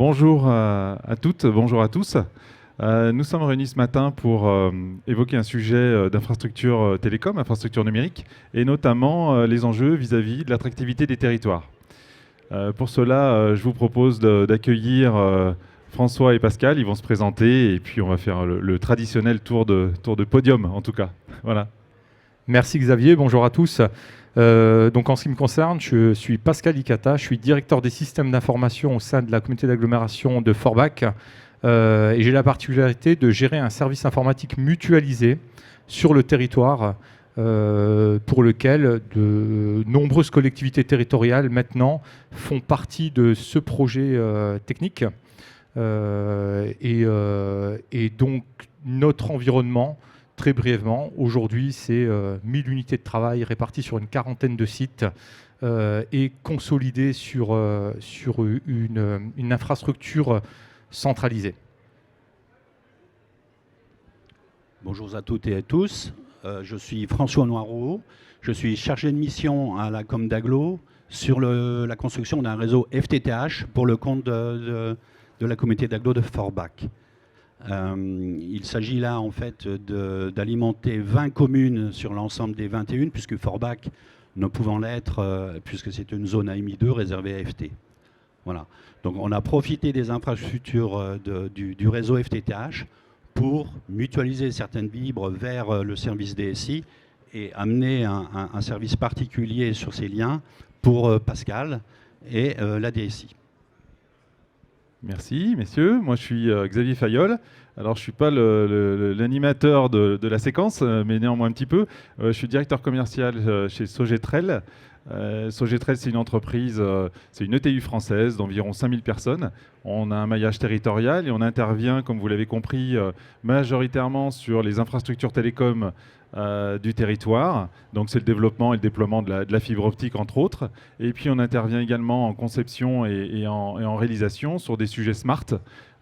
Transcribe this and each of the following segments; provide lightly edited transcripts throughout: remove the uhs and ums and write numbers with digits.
Bonjour à toutes, bonjour à tous. Nous sommes réunis ce matin pour évoquer un sujet d'infrastructure télécom, infrastructure numérique, et notamment les enjeux vis-à-vis de l'attractivité des territoires. Pour cela, je vous propose d'accueillir François et Pascal. Ils vont se présenter et puis on va faire le traditionnel tour de podium, en tout cas. Voilà. Merci Xavier, bonjour à tous. Donc en ce qui me concerne, je suis Pascal Icata, je suis directeur des systèmes d'information au sein de la communauté d'agglomération de Forbach et j'ai la particularité de gérer un service informatique mutualisé sur le territoire pour lequel de nombreuses collectivités territoriales maintenant font partie de ce projet technique et donc notre environnement. Très brièvement, aujourd'hui, c'est 1000 unités de travail réparties sur une quarantaine de sites et consolidées sur une infrastructure centralisée. Bonjour à toutes et à tous. Je suis François Noireau. Je suis chargé de mission à la Com d'Aglo sur la construction d'un réseau FTTH pour le compte de la communauté d'Aglo de Forbach. Il s'agit là en fait d'alimenter 20 communes sur l'ensemble des 21, puisque Forbach ne pouvant l'être, puisque c'est une zone AMI2 réservée à FT. Voilà. Donc on a profité des infrastructures du réseau FTTH pour mutualiser certaines fibres vers le service DSI et amener un service particulier sur ces liens pour Pascal et la DSI. Merci, messieurs. Moi, je suis Xavier Fayolle. Alors, je ne suis pas l'animateur de la séquence, mais néanmoins un petit peu. Je suis directeur commercial chez Sogetrel. Sogetrel, c'est une entreprise, c'est une ETU française d'environ 5000 personnes. On a un maillage territorial et on intervient, comme vous l'avez compris, majoritairement sur les infrastructures télécom du territoire. Donc c'est le développement et le déploiement de la fibre optique, entre autres. Et puis on intervient également en conception et en réalisation sur des sujets smart.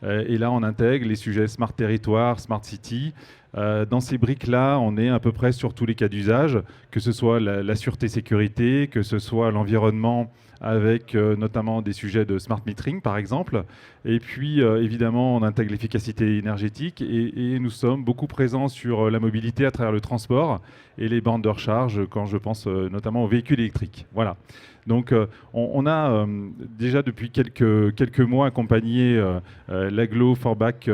Et là, on intègre les sujets smart territoire, smart city. Dans ces briques-là, on est à peu près sur tous les cas d'usage, que ce soit la sûreté-sécurité, que ce soit l'environnement avec notamment des sujets de smart metering, par exemple. Et puis, évidemment, on intègre l'efficacité énergétique et nous sommes beaucoup présents sur la mobilité à travers le transport et les bornes de recharge, quand je pense notamment aux véhicules électriques. Voilà. Donc, on a déjà depuis quelques mois accompagné l'Aglo Forbach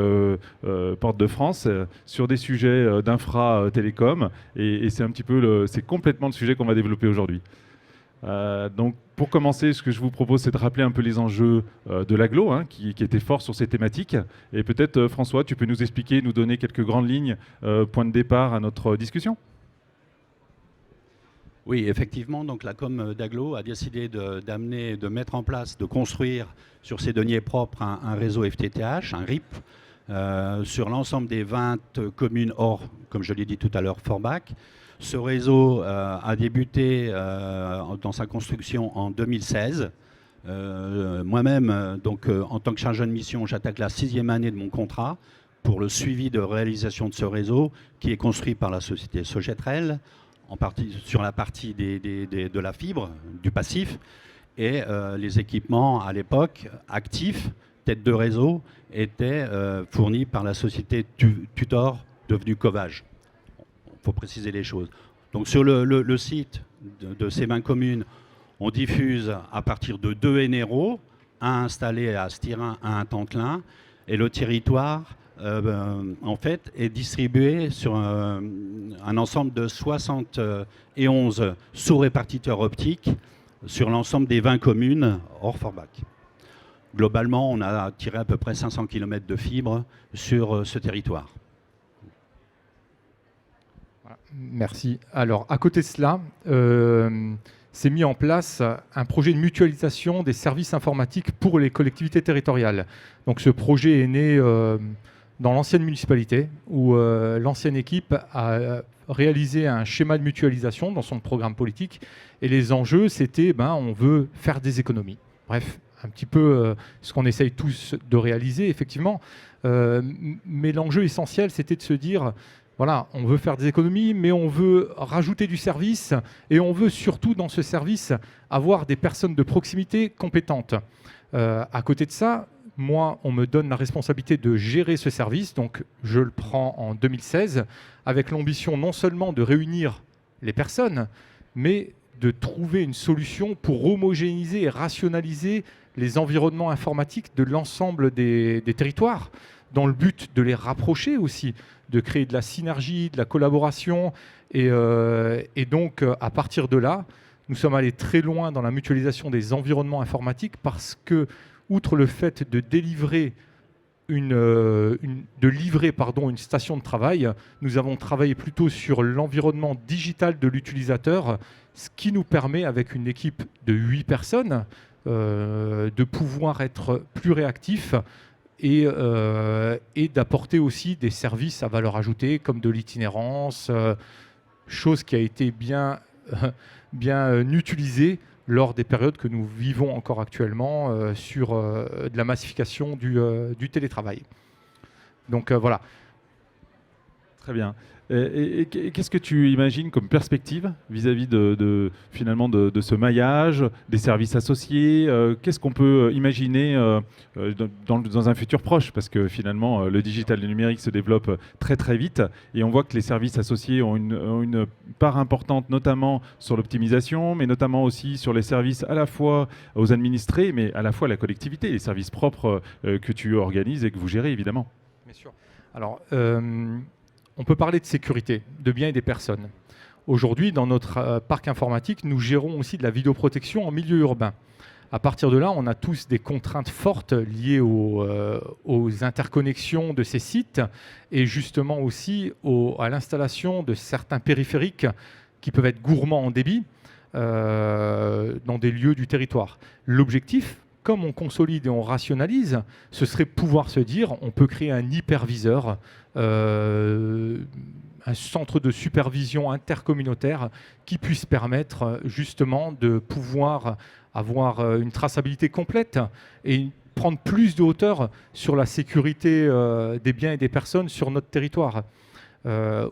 Porte de France sur des sujets d'infra télécom et c'est un petit peu c'est complètement le sujet qu'on va développer aujourd'hui. Donc, pour commencer, ce que je vous propose, c'est de rappeler un peu les enjeux de l'Aglo, qui étaient forts sur ces thématiques. Et peut-être, François, tu peux nous expliquer, nous donner quelques grandes lignes, point de départ à notre discussion. Oui, effectivement, donc la Com d'Aglo a décidé de mettre en place, de construire sur ses deniers propres un réseau FTTH, un RIP, sur l'ensemble des 20 communes hors, comme je l'ai dit tout à l'heure, Forbach. Ce réseau a débuté dans sa construction en 2016. Moi-même, donc, en tant que chargé de mission, j'attaque la 6e année de mon contrat pour le suivi de réalisation de ce réseau qui est construit par la société Sogetrel, en partie sur la partie de la fibre, du passif, et les équipements à l'époque actifs, tête de réseau, étaient fournis par la société Tutor, devenue Covage. Il faut préciser les choses. Donc sur le site de ces 20 communes, on diffuse à partir de 2 NRO, un installé à Stirin, un à Tentlin, et le territoire en fait, est distribué sur un ensemble de 71 sous-répartiteurs optiques sur l'ensemble des 20 communes hors Forbach. Globalement, on a tiré à peu près 500 km de fibres sur ce territoire. Merci. Alors, à côté de cela, s'est mis en place un projet de mutualisation des services informatiques pour les collectivités territoriales. Donc, ce projet est né dans l'ancienne municipalité où l'ancienne équipe a réalisé un schéma de mutualisation dans son programme politique. Et les enjeux, c'était on veut faire des économies. Bref, un petit peu ce qu'on essaye tous de réaliser, effectivement. Mais l'enjeu essentiel, c'était de se dire, voilà, on veut faire des économies, mais on veut rajouter du service et on veut surtout, dans ce service, avoir des personnes de proximité compétentes. À côté de ça, moi, on me donne la responsabilité de gérer ce service. Donc, je le prends en 2016 avec l'ambition non seulement de réunir les personnes, mais de trouver une solution pour homogénéiser et rationaliser les environnements informatiques de l'ensemble des territoires, dans le but de les rapprocher aussi, de créer de la synergie, de la collaboration. Et donc, à partir de là, nous sommes allés très loin dans la mutualisation des environnements informatiques parce que, outre le fait de livrer une station de travail, nous avons travaillé plutôt sur l'environnement digital de l'utilisateur, ce qui nous permet, avec une équipe de 8 personnes, de pouvoir être plus réactifs et d'apporter aussi des services à valeur ajoutée, comme de l'itinérance, chose qui a été bien utilisée lors des périodes que nous vivons encore actuellement sur de la massification du télétravail. Donc voilà. Très bien. Et qu'est-ce que tu imagines comme perspective vis-à-vis finalement de ce maillage, des services associés? Qu'est-ce qu'on peut imaginer dans un futur proche? Parce que finalement, le digital et le numérique se développent très très vite et on voit que les services associés ont une part importante, notamment sur l'optimisation, mais notamment aussi sur les services à la fois aux administrés, mais à la fois à la collectivité, les services propres que tu organises et que vous gérez évidemment. Bien sûr. Alors, on peut parler de sécurité, de biens et des personnes. Aujourd'hui, dans notre parc informatique, nous gérons aussi de la vidéoprotection en milieu urbain. À partir de là, on a tous des contraintes fortes liées aux interconnexions de ces sites et justement aussi à l'installation de certains périphériques qui peuvent être gourmands en débit dans des lieux du territoire. L'objectif, comme on consolide et on rationalise, ce serait pouvoir se dire on peut créer un hyperviseur, un centre de supervision intercommunautaire qui puisse permettre justement de pouvoir avoir une traçabilité complète et prendre plus de hauteur sur la sécurité des biens et des personnes sur notre territoire.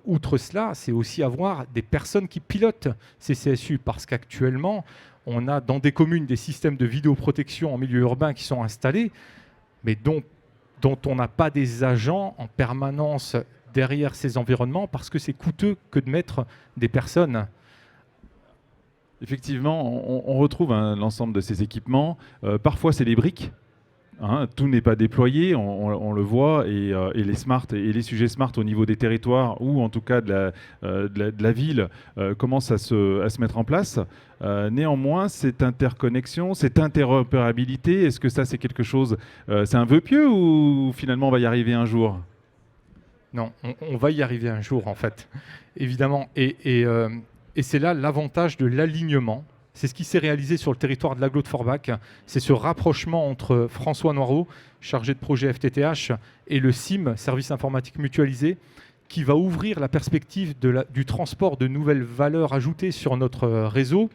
Outre cela, c'est aussi avoir des personnes qui pilotent ces CSU, parce qu'actuellement, on a dans des communes des systèmes de vidéoprotection en milieu urbain qui sont installés, mais dont on n'a pas des agents en permanence derrière ces environnements parce que c'est coûteux que de mettre des personnes. Effectivement, on retrouve l'ensemble de ces équipements. Parfois, c'est des briques. Tout n'est pas déployé, on le voit, et les smart et les sujets smart au niveau des territoires ou en tout cas de la ville commencent à se mettre en place. Néanmoins, cette interconnexion, cette interopérabilité, est-ce que ça c'est quelque chose, c'est un vœu pieux ou finalement on va y arriver un jour? Non, on va y arriver un jour en fait, évidemment, et c'est là l'avantage de l'alignement. C'est ce qui s'est réalisé sur le territoire de l'agglo de Forbach. C'est ce rapprochement entre François Noireau, chargé de projet FTTH, et le SIM, Service Informatique Mutualisé, qui va ouvrir la perspective du transport de nouvelles valeurs ajoutées sur notre réseau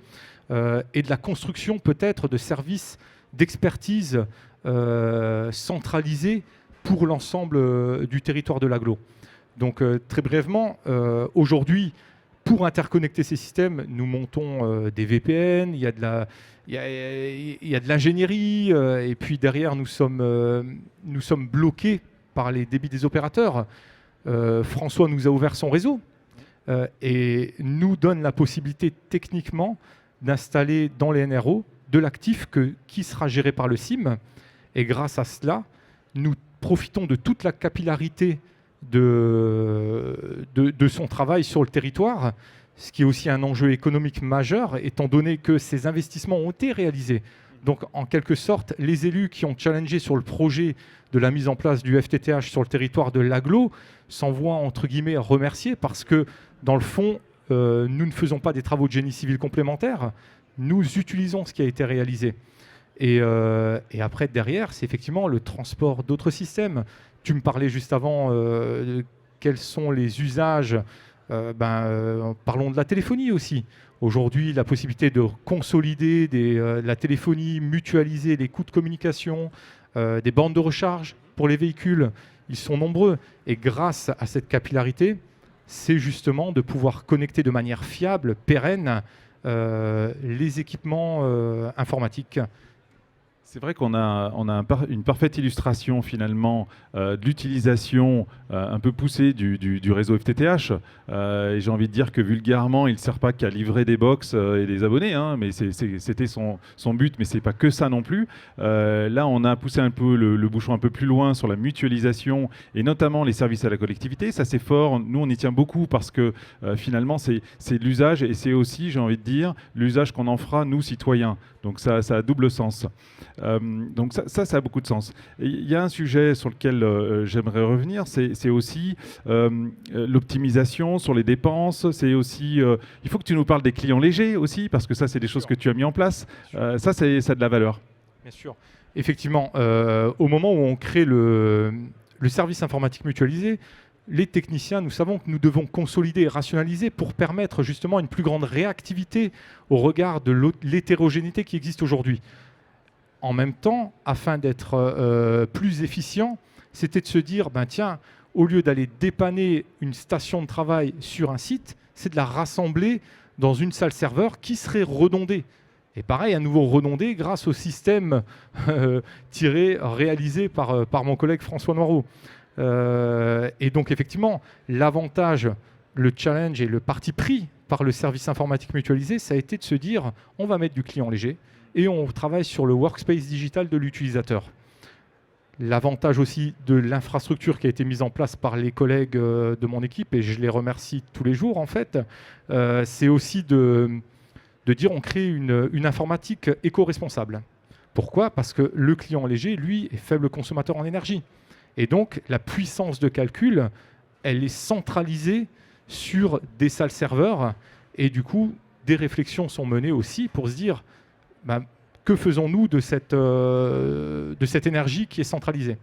et de la construction peut-être de services d'expertise centralisés pour l'ensemble du territoire de l'agglo. Donc très brièvement, aujourd'hui, pour interconnecter ces systèmes, nous montons des VPN, il y a de l'ingénierie, et puis derrière, nous sommes bloqués par les débits des opérateurs. François nous a ouvert son réseau et nous donne la possibilité techniquement d'installer dans les NRO de l'actif qui sera géré par le SIM. Et grâce à cela, nous profitons de toute la capillarité de son travail sur le territoire, ce qui est aussi un enjeu économique majeur, étant donné que ces investissements ont été réalisés. Donc, en quelque sorte, les élus qui ont challengé sur le projet de la mise en place du FTTH sur le territoire de l'agglo s'en voient, entre guillemets, remerciés, parce que, dans le fond, nous ne faisons pas des travaux de génie civil complémentaires, nous utilisons ce qui a été réalisé. Et après, derrière, c'est effectivement le transport d'autres systèmes. Tu me parlais juste avant quels sont les usages. Parlons de la téléphonie aussi. Aujourd'hui, la possibilité de consolider la téléphonie, mutualiser les coûts de communication, des bornes de recharge pour les véhicules, ils sont nombreux. Et grâce à cette capillarité, c'est justement de pouvoir connecter de manière fiable, pérenne, les équipements informatiques. C'est vrai qu'on a, une parfaite illustration finalement de l'utilisation un peu poussée du réseau FTTH. Et j'ai envie de dire que vulgairement, il ne sert pas qu'à livrer des box et des abonnés, hein, mais c'était son but, mais ce n'est pas que ça non plus. Là, on a poussé un peu le bouchon un peu plus loin sur la mutualisation et notamment les services à la collectivité. Ça, c'est fort. Nous, on y tient beaucoup parce que finalement, c'est l'usage et c'est aussi, j'ai envie de dire, l'usage qu'on en fera, nous, citoyens. Donc ça a double sens. Donc ça a beaucoup de sens. Il y a un sujet sur lequel j'aimerais revenir, c'est aussi l'optimisation sur les dépenses. C'est aussi, il faut que tu nous parles des clients légers aussi, parce que ça, c'est des choses que tu as mis en place. Ça a de la valeur. Bien sûr. Effectivement, au moment où on crée le service informatique mutualisé, les techniciens, nous savons que nous devons consolider et rationaliser pour permettre justement une plus grande réactivité au regard de l'hétérogénéité qui existe aujourd'hui. En même temps, afin d'être plus efficient, c'était de se dire, tiens, au lieu d'aller dépanner une station de travail sur un site, c'est de la rassembler dans une salle serveur qui serait redondée. Et pareil, à nouveau redondée grâce au système réalisé par mon collègue François Noireau. Et donc effectivement, l'avantage, le challenge et le parti pris par le service informatique mutualisé, ça a été de se dire, on va mettre du client léger et on travaille sur le workspace digital de l'utilisateur. L'avantage aussi de l'infrastructure qui a été mise en place par les collègues de mon équipe, et je les remercie tous les jours en fait, c'est aussi de dire on crée une informatique éco-responsable. Pourquoi ? Parce que le client léger, lui, est faible consommateur en énergie. Et donc, la puissance de calcul, elle est centralisée sur des salles serveurs. Et du coup, des réflexions sont menées aussi pour se dire que faisons-nous de cette énergie qui est centralisée ?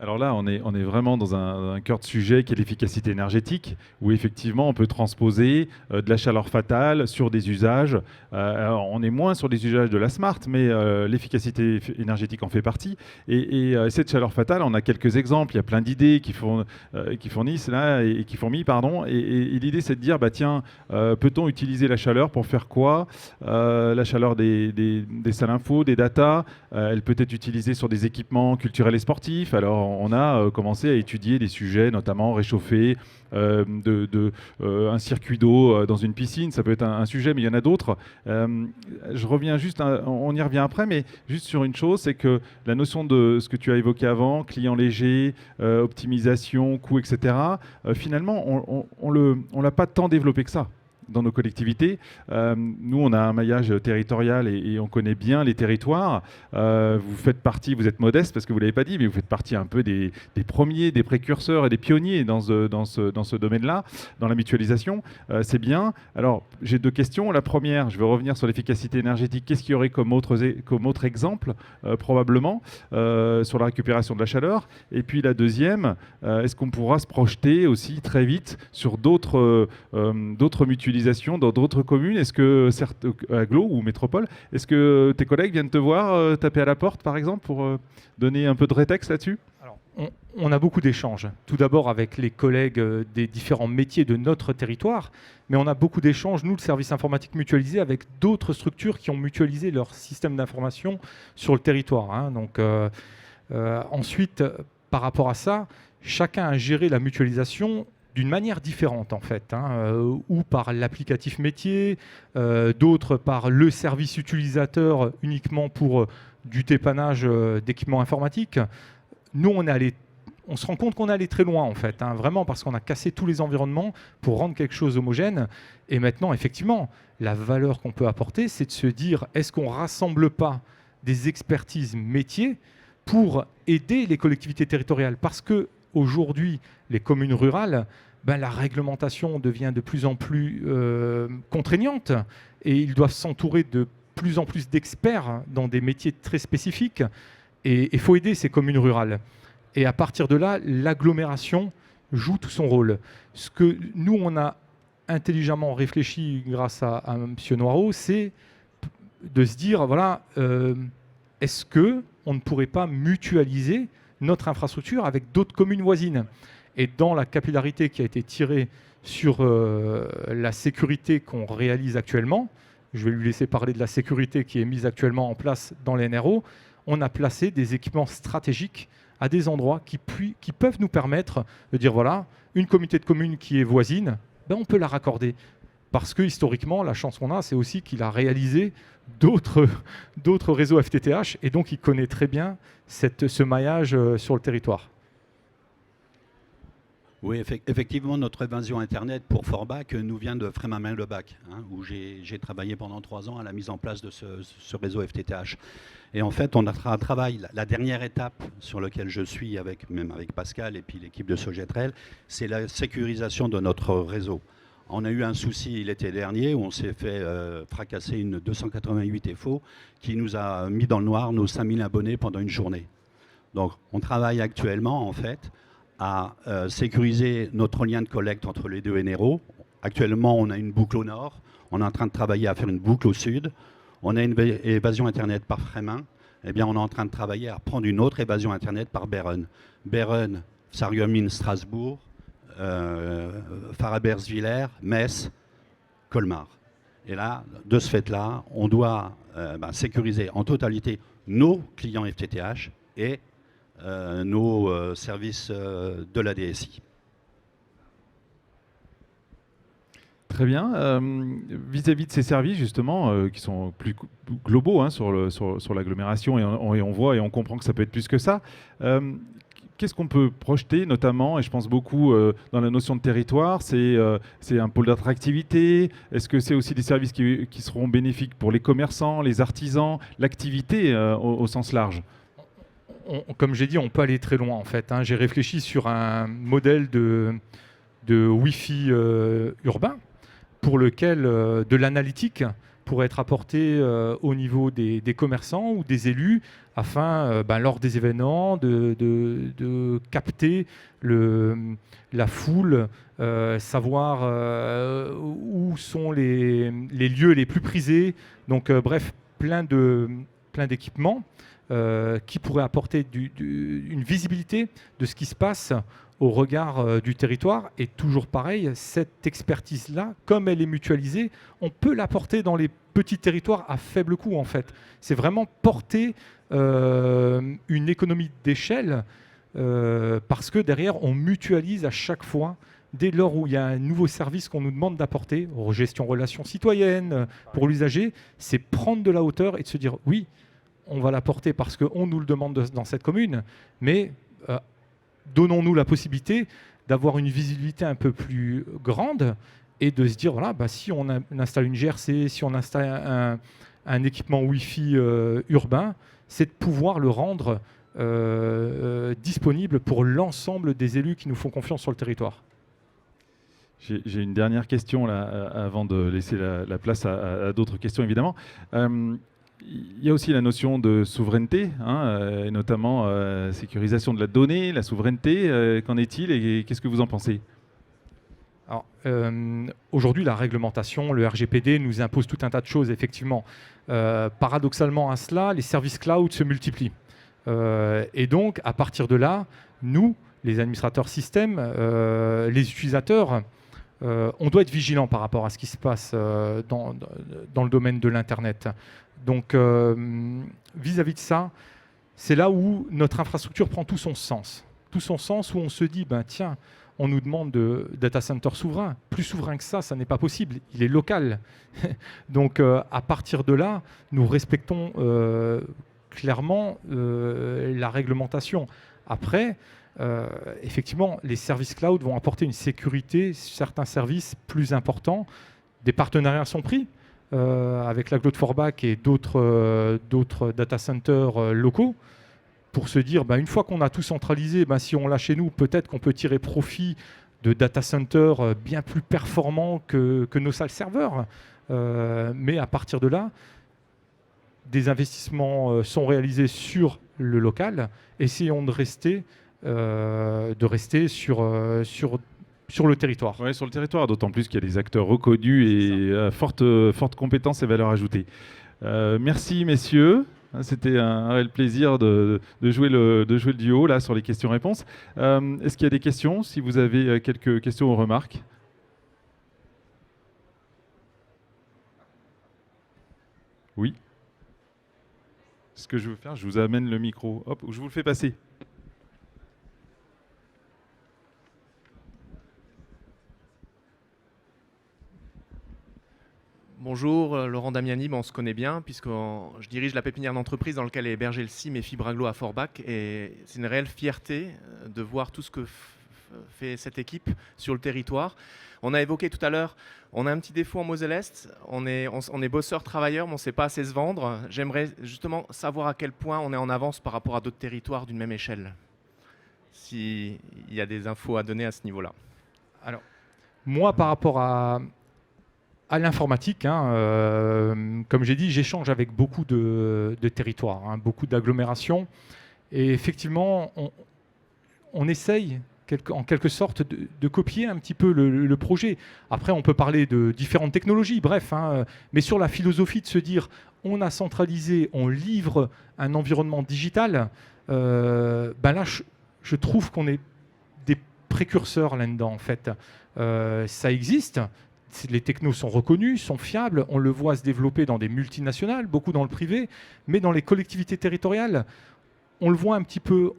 Alors là, on est vraiment dans un cœur de sujet qui est l'efficacité énergétique, où effectivement on peut transposer de la chaleur fatale sur des usages. Alors on est moins sur des usages de la smart, mais l'efficacité énergétique en fait partie. Et cette chaleur fatale, on a quelques exemples. Il y a plein d'idées qui fournissent là et qui fourmillent, pardon. Et l'idée, c'est de dire, tiens, peut-on utiliser la chaleur pour faire quoi ? La chaleur des salles info, des data, elle peut être utilisée sur des équipements culturels et sportifs. Alors on a commencé à étudier des sujets, notamment réchauffer un circuit d'eau dans une piscine. Ça peut être un sujet, mais il y en a d'autres. Je reviens juste, on y revient après, mais juste sur une chose, c'est que la notion de ce que tu as évoqué avant, client léger, optimisation, coût, etc., finalement, on l'a pas tant développé que ça dans nos collectivités. Nous, on a un maillage territorial et on connaît bien les territoires. Vous faites partie, vous êtes modeste parce que vous ne l'avez pas dit, mais vous faites partie un peu des premiers, des précurseurs et des pionniers dans ce domaine-là, dans la mutualisation. C'est bien. Alors, j'ai deux questions. La première, je vais revenir sur l'efficacité énergétique. Qu'est-ce qu'il y aurait comme autre exemple, probablement, sur la récupération de la chaleur ? Et puis la deuxième, est-ce qu'on pourra se projeter aussi très vite sur d'autres mutualisations dans d'autres communes? Est-ce que, agglo ou métropole, est-ce que tes collègues viennent te voir taper à la porte, par exemple, pour donner un peu de rétexte là-dessus? Alors, on a beaucoup d'échanges. Tout d'abord avec les collègues des différents métiers de notre territoire, mais on a beaucoup d'échanges, nous, le service informatique mutualisé, avec d'autres structures qui ont mutualisé leur système d'information sur le territoire. Hein. Donc, ensuite, par rapport à ça, chacun a géré la mutualisation d'une manière différente en fait, ou par l'applicatif métier, d'autres par le service utilisateur uniquement pour du dépannage d'équipements informatiques. Nous, on se rend compte qu'on est allé très loin en fait, vraiment parce qu'on a cassé tous les environnements pour rendre quelque chose homogène. Et maintenant, effectivement, la valeur qu'on peut apporter, c'est de se dire, est-ce qu'on ne rassemble pas des expertises métiers pour aider les collectivités territoriales ? Parce que aujourd'hui, les communes rurales, la réglementation devient de plus en plus contraignante et ils doivent s'entourer de plus en plus d'experts dans des métiers très spécifiques. Et il faut aider ces communes rurales. Et à partir de là, l'agglomération joue tout son rôle. Ce que nous, on a intelligemment réfléchi grâce à M. Noireau, c'est de se dire, voilà, est-ce qu'on ne pourrait pas mutualiser notre infrastructure avec d'autres communes voisines ? Et dans la capillarité qui a été tirée sur la sécurité qu'on réalise actuellement, je vais lui laisser parler de la sécurité qui est mise actuellement en place dans les NRO, on a placé des équipements stratégiques à des endroits qui peuvent nous permettre de dire, voilà, une communauté de communes qui est voisine, ben on peut la raccorder. Parce que historiquement, la chance qu'on a, c'est aussi qu'il a réalisé d'autres réseaux FTTH et donc il connaît très bien ce maillage sur le territoire. Oui, effectivement, notre évasion Internet pour Forbach nous vient de Frémamin-le-Bac, où j'ai travaillé pendant 3 ans à la mise en place de ce réseau FTTH. Et en fait, on a travaillé, la dernière étape sur laquelle je suis, même avec Pascal et puis l'équipe de Sogetrel, c'est la sécurisation de notre réseau. On a eu un souci l'été dernier où on s'est fait fracasser une 288 FO qui nous a mis dans le noir nos 5000 abonnés pendant une journée. Donc, on travaille actuellement, en fait, à sécuriser notre lien de collecte entre les deux NRO. Actuellement, on a une boucle au nord. On est en train de travailler à faire une boucle au sud. On a une évasion Internet par Frémin. Eh bien, on est en train de travailler à prendre une autre évasion Internet par Beren. Beren, Sarreguemines, Strasbourg, Farabersviller, Metz, Colmar. Et là, de ce fait-là, on doit sécuriser en totalité nos clients FTTH et nos services de la DSI. Très bien. Vis-à-vis de ces services, justement, qui sont plus globaux sur l'agglomération, et on voit et on comprend que ça peut être plus que ça, qu'est-ce qu'on peut projeter, notamment, et je pense beaucoup dans la notion de territoire, c'est un pôle d'attractivité. Est-ce que c'est aussi des services qui seront bénéfiques pour les commerçants, les artisans, l'activité au sens large? Comme j'ai dit, on peut aller très loin en fait. J'ai réfléchi sur un modèle de Wi-Fi urbain pour lequel de l'analytique pourrait être apporté au niveau des commerçants ou des élus afin, lors des événements, de capter la foule, savoir où sont les lieux les plus prisés. Donc bref, plein d'équipements qui pourraient apporter une visibilité de ce qui se passe au regard du territoire. Et toujours pareil, cette expertise-là, comme elle est mutualisée, on peut l'apporter dans les petits territoires à faible coût, en fait. C'est vraiment porter une économie d'échelle parce que derrière, on mutualise à chaque fois. Dès lors où il y a un nouveau service qu'on nous demande d'apporter, gestion relations citoyennes, pour l'usager, c'est prendre de la hauteur et de se dire oui, on va l'apporter parce qu'on nous le demande dans cette commune, mais donnons-nous la possibilité d'avoir une visibilité un peu plus grande et de se dire, voilà, si on installe une GRC, si on installe un équipement Wi-Fi urbain, c'est de pouvoir le rendre disponible pour l'ensemble des élus qui nous font confiance sur le territoire. J'ai une dernière question là, avant de laisser la place à d'autres questions, évidemment. Il y a aussi la notion de souveraineté, et notamment sécurisation de la donnée, la souveraineté. Qu'en est-il et qu'est-ce que vous en pensez? Alors, aujourd'hui, la réglementation, le RGPD, nous impose tout un tas de choses, effectivement. Paradoxalement à cela, les services cloud se multiplient. Et donc, à partir de là, nous, les administrateurs système, les utilisateurs, on doit être vigilants par rapport à ce qui se passe dans le domaine de l'Internet. Donc, vis-à-vis de ça, c'est là où notre infrastructure prend tout son sens. Tout son sens où on se dit, tiens, on nous demande de data center souverain. Plus souverain que ça n'est pas possible. Il est local. Donc, à partir de là, nous respectons clairement la réglementation. Après, effectivement, les services cloud vont apporter une sécurité, certains services plus importants. Des partenariats sont pris. Avec l'agglo de Forbach et d'autres data centers locaux, pour se dire, une fois qu'on a tout centralisé, si on l'a chez nous, peut-être qu'on peut tirer profit de data centers bien plus performants que nos salles serveurs. Mais à partir de là, des investissements sont réalisés sur le local. Essayons de rester sur le territoire. Oui, sur le territoire, d'autant plus qu'il y a des acteurs reconnus et forte compétence et valeur ajoutée. Merci messieurs, c'était un réel plaisir de jouer le duo là sur les questions-réponses. Est-ce qu'il y a des questions? Si vous avez quelques questions ou remarques. Oui. Ce que je veux faire, je vous amène le micro. Hop, je vous le fais passer. Bonjour, Laurent Damiani, on se connaît bien puisque je dirige la pépinière d'entreprise dans laquelle est hébergé le CIM et Fibraglo à Forbach, et c'est une réelle fierté de voir tout ce que fait cette équipe sur le territoire. On a évoqué tout à l'heure, on a un petit défaut en Moselle-Est, on est bosseurs, travailleurs, mais on ne sait pas assez se vendre. J'aimerais justement savoir à quel point on est en avance par rapport à d'autres territoires d'une même échelle. S'il y a des infos à donner à ce niveau-là. Alors, moi, par rapport à l'informatique, comme j'ai dit, j'échange avec beaucoup de territoires, beaucoup d'agglomérations. Et effectivement, on essaye en quelque sorte de copier un petit peu le projet. Après, on peut parler de différentes technologies, bref, mais sur la philosophie de se dire on a centralisé, on livre un environnement digital, là, je trouve qu'on est des précurseurs là-dedans, en fait. Ça existe. Les technos sont reconnus, sont fiables, on le voit se développer dans des multinationales, beaucoup dans le privé, mais dans les collectivités territoriales, on le voit un petit peu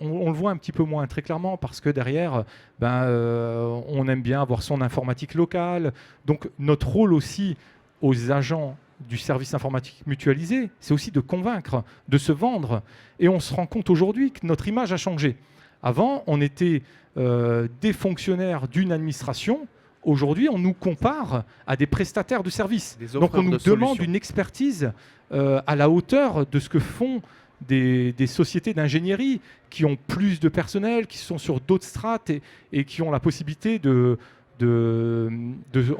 moins, très clairement, parce que derrière, on aime bien avoir son informatique locale. Donc notre rôle aussi aux agents du service informatique mutualisé, c'est aussi de convaincre, de se vendre. Et on se rend compte aujourd'hui que notre image a changé. Avant, on était des fonctionnaires d'une administration. Aujourd'hui, on nous compare à des prestataires de services. Donc on nous demande une expertise à la hauteur de ce que font des sociétés d'ingénierie qui ont plus de personnel, qui sont sur d'autres strates et qui ont la possibilité de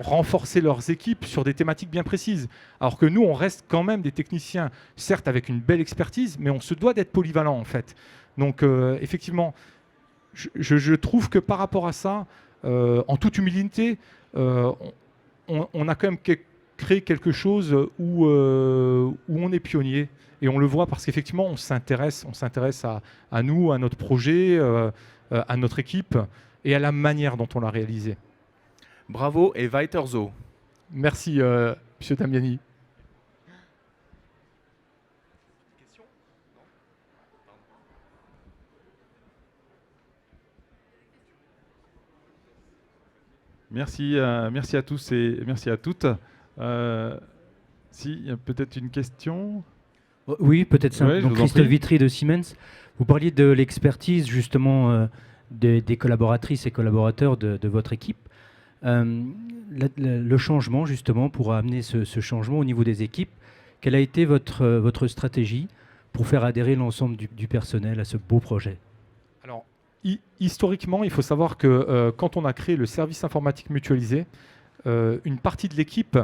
renforcer leurs équipes sur des thématiques bien précises. Alors que nous, on reste quand même des techniciens, certes avec une belle expertise, mais on se doit d'être polyvalent en fait. Donc effectivement, je trouve que par rapport à ça, en toute humilité, on a quand même créé quelque chose où on est pionnier. Et on le voit parce qu'effectivement, on s'intéresse à nous, à notre projet, à notre équipe et à la manière dont on l'a réalisé. Bravo et weiter so. Merci, M. Damiani. Merci à tous et merci à toutes. Si, il y a peut-être une question. Oui, peut-être ça. Ouais, donc Christophe Vitry de Siemens. Vous parliez de l'expertise justement des collaboratrices et collaborateurs de votre équipe. Le changement justement, pour amener ce changement au niveau des équipes, quelle a été votre stratégie pour faire adhérer l'ensemble du personnel à ce beau projet? Alors, historiquement, il faut savoir que quand on a créé le service informatique mutualisé, une partie de l'équipe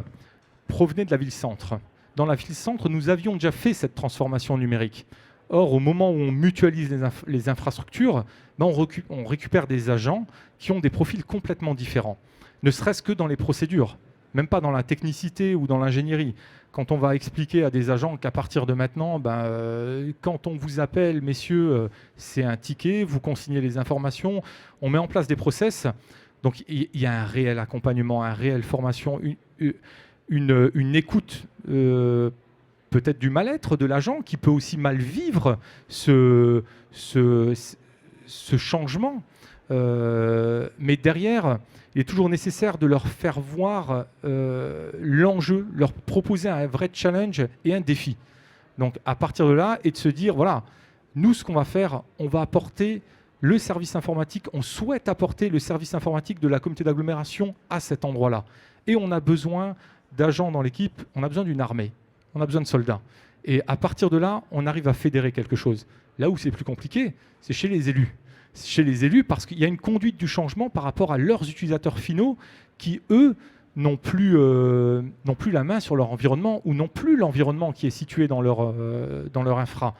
provenait de la ville-centre. Dans la ville-centre, nous avions déjà fait cette transformation numérique. Or, au moment où on mutualise les infrastructures, on récupère des agents qui ont des profils complètement différents, ne serait-ce que dans les procédures, même pas dans la technicité ou dans l'ingénierie. Quand on va expliquer à des agents qu'à partir de maintenant, quand on vous appelle, messieurs, c'est un ticket, vous consignez les informations, on met en place des process. Donc il y a un réel accompagnement, une réelle formation, une écoute peut-être du mal-être de l'agent qui peut aussi mal vivre ce changement. Mais derrière, il est toujours nécessaire de leur faire voir l'enjeu, leur proposer un vrai challenge et un défi. Donc à partir de là, et de se dire, voilà, nous ce qu'on va faire, on va apporter le service informatique, on souhaite apporter le service informatique de la communauté d'agglomération à cet endroit-là. Et on a besoin d'agents dans l'équipe, on a besoin d'une armée, on a besoin de soldats. Et à partir de là, on arrive à fédérer quelque chose. Là où c'est plus compliqué, c'est chez les élus. Chez les élus, parce qu'il y a une conduite du changement par rapport à leurs utilisateurs finaux qui, eux, n'ont plus la main sur leur environnement ou n'ont plus l'environnement qui est situé dans leur infra.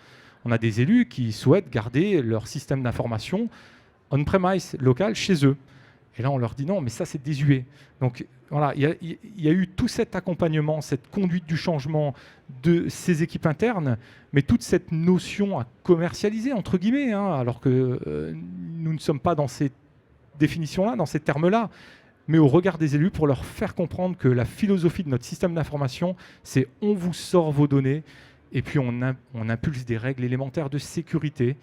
On a des élus qui souhaitent garder leur système d'information on-premise local chez eux. Et là, on leur dit non, mais ça, c'est désuet. Donc voilà, il y a eu tout cet accompagnement, cette conduite du changement de ces équipes internes, mais toute cette notion à commercialiser, entre guillemets, alors que nous ne sommes pas dans ces définitions-là, dans ces termes-là, mais au regard des élus pour leur faire comprendre que la philosophie de notre système d'information, c'est on vous sort vos données Et puis on impulse des règles élémentaires de sécurité.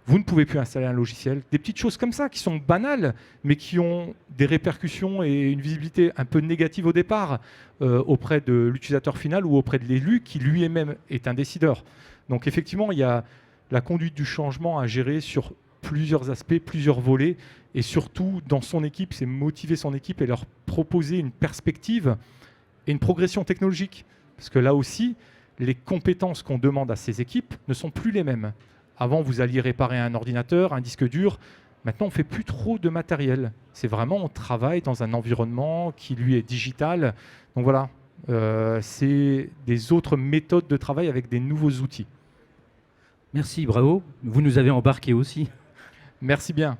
Vous ne pouvez plus installer un logiciel. Des petites choses comme ça qui sont banales, mais qui ont des répercussions et une visibilité un peu négative au départ auprès de l'utilisateur final ou auprès de l'élu qui lui-même est un décideur. Donc effectivement, il y a la conduite du changement à gérer sur plusieurs aspects, plusieurs volets, et surtout dans son équipe, c'est motiver son équipe et leur proposer une perspective et une progression technologique. Parce que là aussi, les compétences qu'on demande à ces équipes ne sont plus les mêmes. Avant, vous alliez réparer un ordinateur, un disque dur. Maintenant, on ne fait plus trop de matériel. C'est vraiment, on travaille dans un environnement qui, lui, est digital. Donc voilà, c'est des autres méthodes de travail avec des nouveaux outils. Merci, bravo. Vous nous avez embarqués aussi. Merci bien.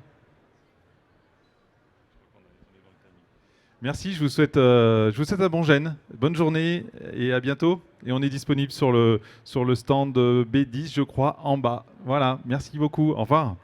Merci, je vous souhaite un bon gène, bonne journée et à bientôt. Et on est disponible sur le stand B10, je crois, en bas. Voilà, merci beaucoup, au revoir.